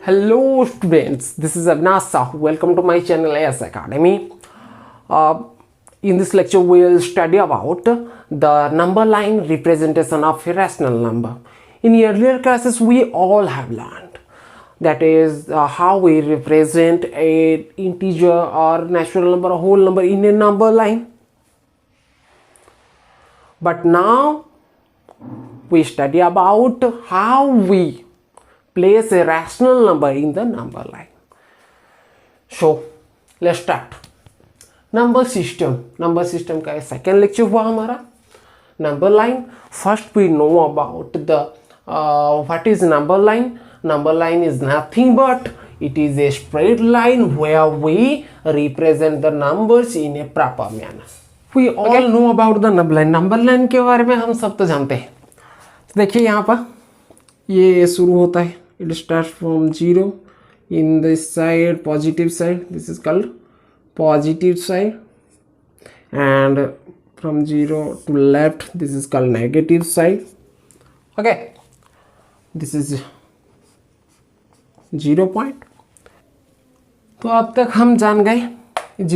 Hello students, this is Avinash Sahu. Welcome to my channel AS Academy. In this lecture we will study about the number line representation of a rational number. In earlier classes we all have learned that is how we represent a integer or natural number or whole number in a number line. But now we study about how we place a rational number in the number line. So let's start. Number system का second lecture हुआ हमारा. Number line, first we know about the what is number line. Number line is nothing but it is a straight line where we represent the numbers in a proper manner. We all know about the number line. Number line के बारे में हम सब तो जानते हैं. देखिए यहाँ पर ये शुरू होता है. It starts from 0 in this side, positive side. This is called positive side, and from 0 to left, this is called negative side. Okay, this is 0 point. तो अब तक हम जान गए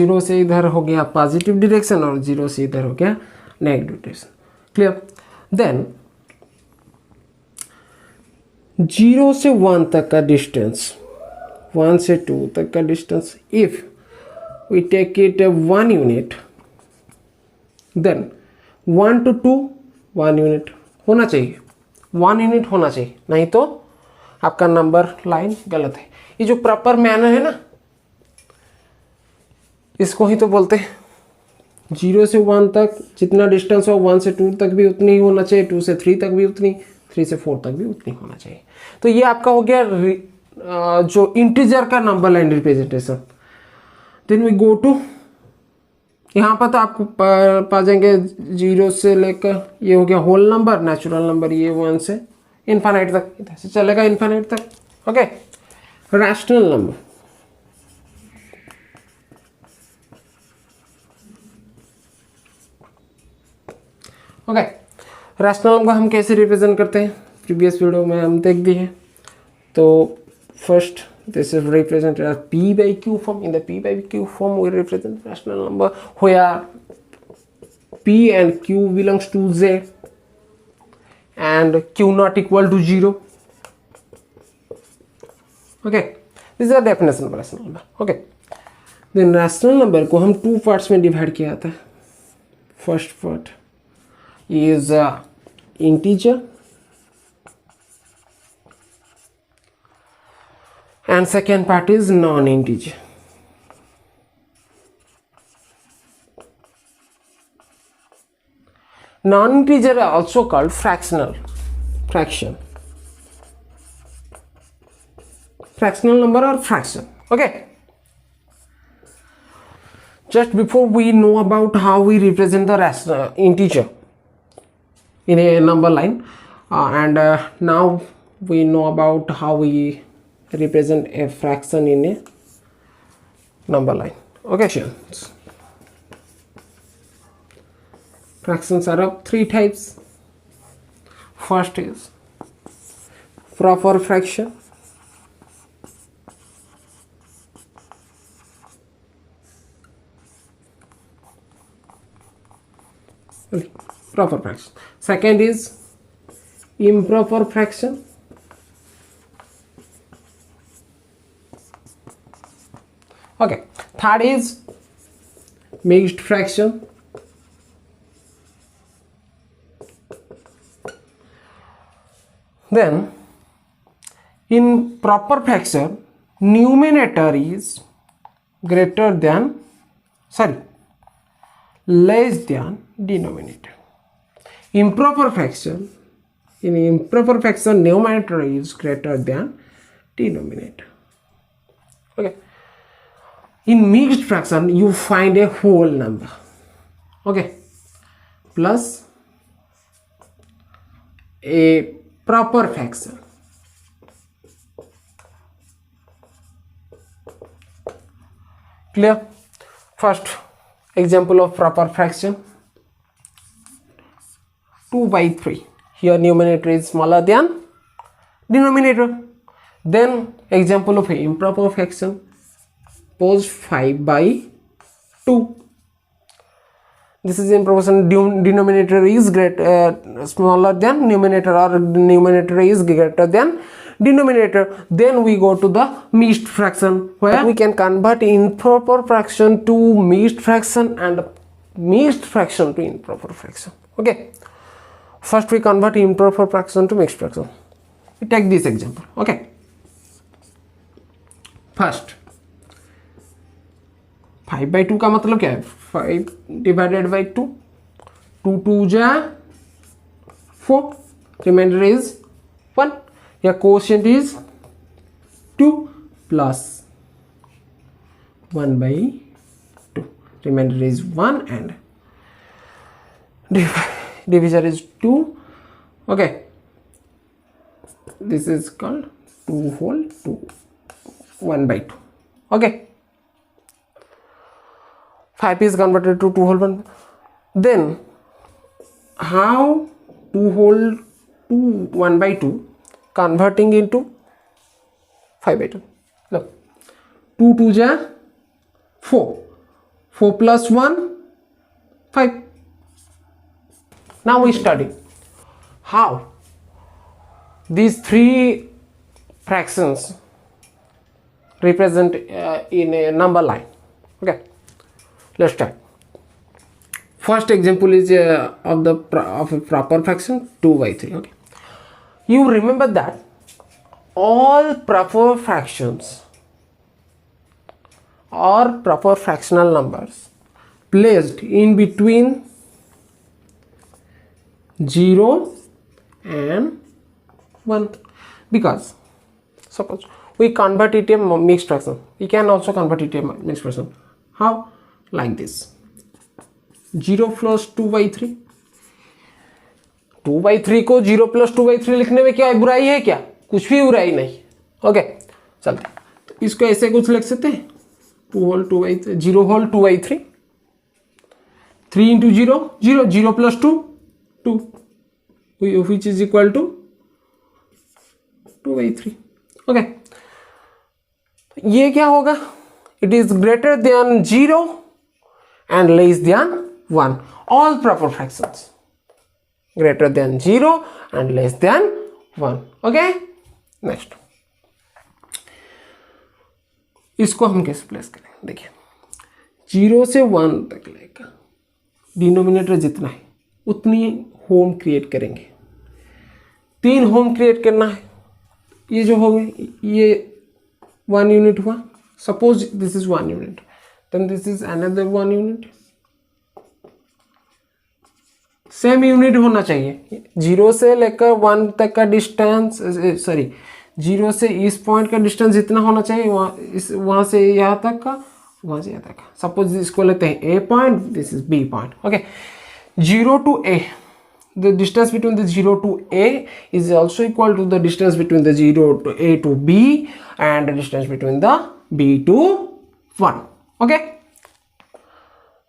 0 से इधर हो गया पॉजिटिव डायरेक्शन और 0 से इधर हो गया नेगेटिव डायरेक्शन. क्लियर. देन 0 से 1 तक का डिस्टेंस, 1 से 2 तक का distance, if we take it 1 unit, then 1 to 2 1 unit होना चाहिए. 1 यूनिट होना चाहिए, नहीं तो आपका नंबर लाइन गलत है. ये जो प्रॉपर मैनर है ना, इसको ही तो बोलते हैं. 0 से 1 तक जितना डिस्टेंस हो 1 से 2 तक भी उतनी ही होना चाहिए, 2 से 3 तक भी उतनी, 3 से 4 तक भी उतनी होना चाहिए. तो ये आपका हो गया जो इंटीजर का number line representation. Then we go to, यहाँ पर तो आपको पा जाएंगे 0 से लेकर ये हो गया होल नंबर, नेचुरल नंबर ये 1 से इन्फाइनाइट तक, इधर से चलेगा इन्फाइनाइट तक. Okay, rational number. Okay, rational number हम कैसे रिप्रेजेंट करते हैं प्रीवियस वीडियो में हम देख दिए हैं. तो first this is represented as p by q form. In the p by q form we represent rational number where p and q belongs to z and q not equal to 0. Okay, this is the definition of rational number. Okay, then rational number को हम 2 parts में divide किया जाता है. First part is integer and second part is non-integer. Non-integer are also called fractional number or fraction. Okay, just before we know about how we represent the rational integer in a number line, and now we know about how we represent a fraction in a number line. Okay, fractions are of 3 types. First is proper fraction, proper fraction. Second is improper fraction. Okay, third is mixed fraction. Then in proper fraction, numerator is less than denominator. Improper fraction, in improper fraction numerator is greater than denominator. Okay, in mixed fraction you find a whole number, okay, plus a proper fraction. Clear? First example of proper fraction, 2 by 3. Here numerator is smaller than denominator. Then example of improper fraction, suppose 5/2. This is improper fraction, denominator is smaller than numerator, or numerator is greater than denominator. Then we go to the mixed fraction, where we can convert improper fraction to mixed fraction and mixed fraction to improper fraction. Okay, first we convert improper fraction to mixed fraction. We take this example. Okay, first 5/2 का मतलब क्या है? 5 divided by 2, 2 2 जा 4, reminder is 1, या quotient is 2 plus 1/2, remainder is 1 and divisor is 2. Okay, this is called 2 whole 2, 1/2. Okay, 5 is converted to 2 whole 1. Then how 2 whole 2 1/2 converting into 5/2? Look, 2 2 ja 4, 4 plus 1 5. Now we study how these three fractions represent in a number line. Okay, let's start. First example is of a proper fraction 2/3. Okay, you remember that all proper fractions or proper fractional numbers placed in between 0 and 1, because suppose we convert it a mixed fraction, we can also convert it a mixed fraction. How? Like this, 0 plus 2/3. 2/3 को 0 plus 2/3 लिखने में क्या बुराई है? क्या कुछ भी बुराई नहीं. ओके, चलते, तो इसको ऐसे कुछ लिख सकते हैं, 2 whole 2/3, 0 whole 2/3, 3 into 0 0, 0 plus 2 2, which is equal to 2/3. Okay, ये क्या होगा? It is greater than 0 and less than 1. All proper fractions greater than 0 and less than 1. Okay, next, इसको हम कैसे प्लेस करें? देखिए, 0 से 1 तक लेकर डिनोमिनेटर जितना है उतनी होम क्रिएट करेंगे. 3 होम क्रिएट करना है. ये जो हो गए, ये 1 यूनिट हुआ. Suppose this is 1 unit, then this is another 1 unit. Same unit होना चाहिए. 0 से लेकर 1 तक का डिस्टेंस, सॉरी 0 से इस पॉइंट का डिस्टेंस जितना होना चाहिए, वहाँ से यहाँ तक का, वहाँ से यहाँ तक का. सपोज इसको लेते हैं A point, this is B point. Okay, 0 to A, the distance between the 0 to A is also equal to the distance between the 0 to A to B and the distance between the B to 1. Okay,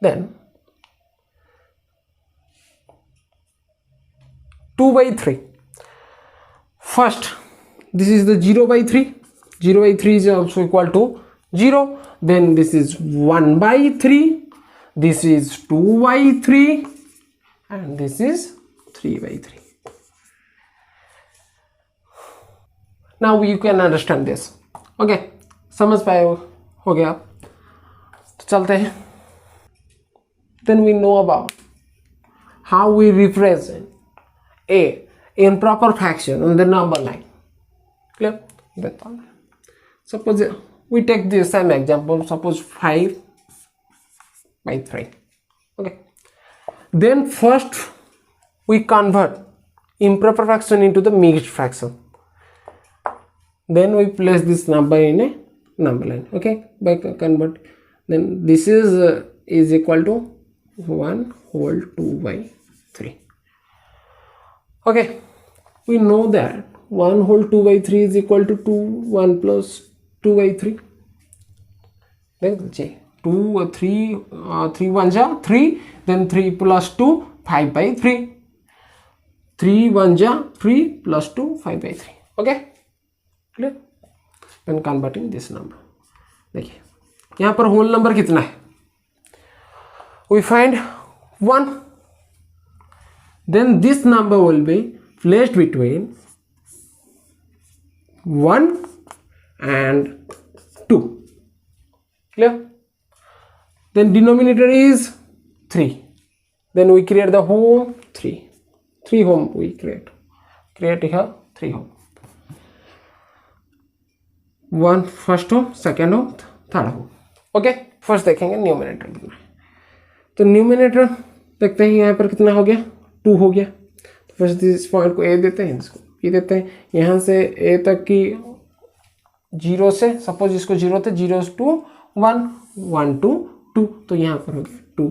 then 2/3. First, this is the 0/3. 0/3 is also equal to 0. Then this is 1/3. This is 2/3. And this is 3/3. Now you can understand this. Okay, समझ पाए हो गया आप? तो चलते हैं. Then we know about how we represent a improper fraction on the number line. Clear? Then suppose we take the same example. Suppose 5/3. Okay. Then first we convert improper fraction into the mixed fraction. Then we place this number in a number line. Okay, by convert, then this is equal to 1 whole 2/3. Okay, we know that 1 whole 2/3 is equal to 1 plus 2/3. Then 2 3 3 1 ja 3, then 3 plus 2 5/3. 3 1 ja 3 plus 2 5/3. Okay, clear? And converting this number. देखिए यहाँ पर whole number कितना है, we find 1. Then this number will be placed between 1 and 2. Clear? Then denominator is 3. Then we create the home 3. 3 home we create here 3 home. 1 first home, second home, third home. Okay, first देखेंगे numerator कितना है. तो numerator देखते हैं यहाँ पर कितना हो गया, 2 हो गया. तो फर्स्ट इस पॉइंट को ए देते हैं, इसको बी देते हैं. यहाँ से ए तक की 0 से, सपोज इसको 0 थे, 0 to 1, 1 to 2, तो यहाँ पर हो गया 2.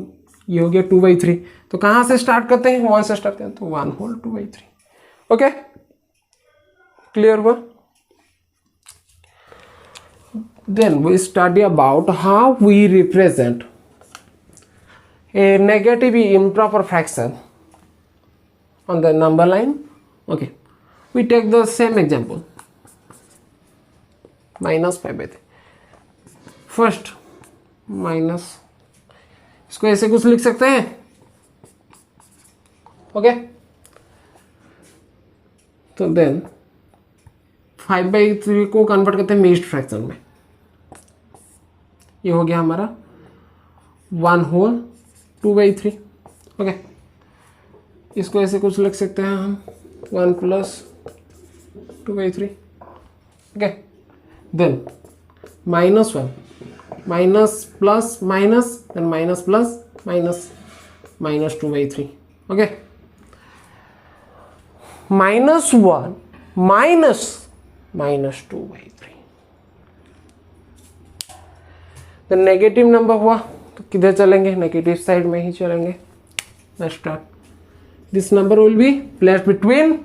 ये हो गया 2/3. तो कहाँ से स्टार्ट करते हैं, 1 से स्टार्ट करते हैं, तो 1 होल 2/3. ओके, क्लियर हुआ. Then we study about how we represent a negative improper fraction on the number line. Okay, we take the same example, -5/3. First minus, इसको ऐसे कुछ लिख सकते हैं. ओके, तो देन 5/3 को कन्वर्ट करते हैं मिक्स्ड फ्रैक्शन में. ये हो गया हमारा 1 होल 2/3. ओके, इसको ऐसे कुछ लिख सकते हैं हम 1 प्लस 2/3. Okay, then -1 minus plus minus, then minus plus minus, -2/3. Okay, -1 minus -2/3. तो नेगेटिव नंबर हुआ तो किधर चलेंगे, नेगेटिव साइड में ही चलेंगे. Let's start. This number will be placed between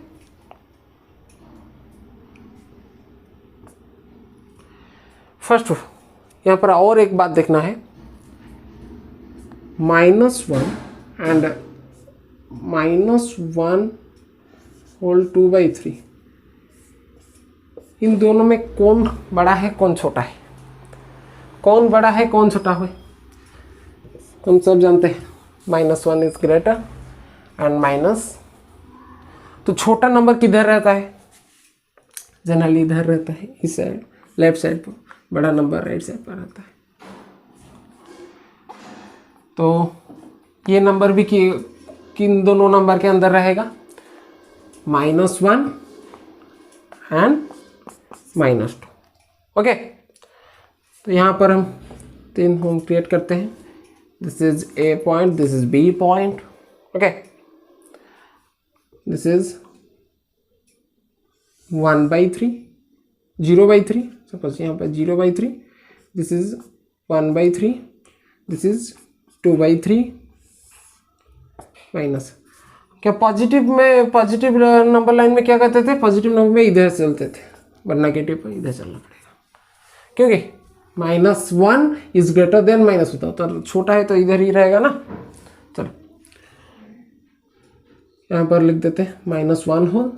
first. यहाँ पर और एक बात देखना है, -1 एंड -1 होल 2/3. इन दोनों में कौन बड़ा है कौन छोटा है, कौन बड़ा है कौन छोटा है, हम सब जानते हैं. -1 इज ग्रेटर एंड माइनस. तो छोटा नंबर किधर रहता है, जनरली इधर रहता है, इस साइड लेफ्ट साइड पर. बड़ा नंबर राइट साइड पर रहता है. तो ये नंबर भी किन दोनों नंबर के अंदर रहेगा, -1 एंड -2. ओके, तो यहाँ पर हम 3 होम क्रिएट करते हैं. This is A point, this is B point. Okay, this is 1/3, 0/3. Suppose यहाँ पर 0/3, this is 1/3, this is 2/3 minus. क्या पॉजिटिव में, पॉजिटिव नंबर लाइन में क्या करते थे, पॉजिटिव नंबर में इधर चलते थे, और नेगेटिव पर इधर चलना पड़ेगा, क्योंकि -1 इज ग्रेटर देन माइनस होता है, तो छोटा है तो इधर ही रहेगा ना. चलो यहाँ पर लिख देते हैं -1 होल,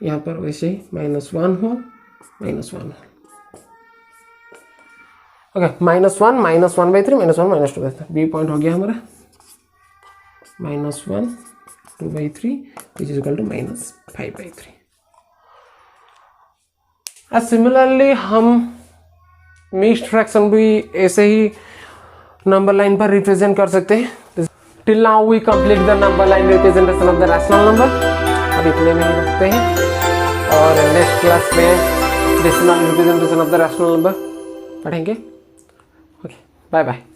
यहाँ पर वैसे ही -1 whole, -1 whole. Okay, -1 -1/3, -1 -2/3. B point हो गया हमारा -1 2/3 which is equal to -5/3. Similarly हम मिक्स्ड फ्रैक्शन भी ऐसे ही नंबर लाइन पर रिप्रेजेंट कर सकते हैं. Till now we complete the number line representation of the rational number. अब इतने में ही रखते हैं, और नेक्स्ट क्लास में decimal representation of the rational number पढ़ेंगे. Okay, bye bye.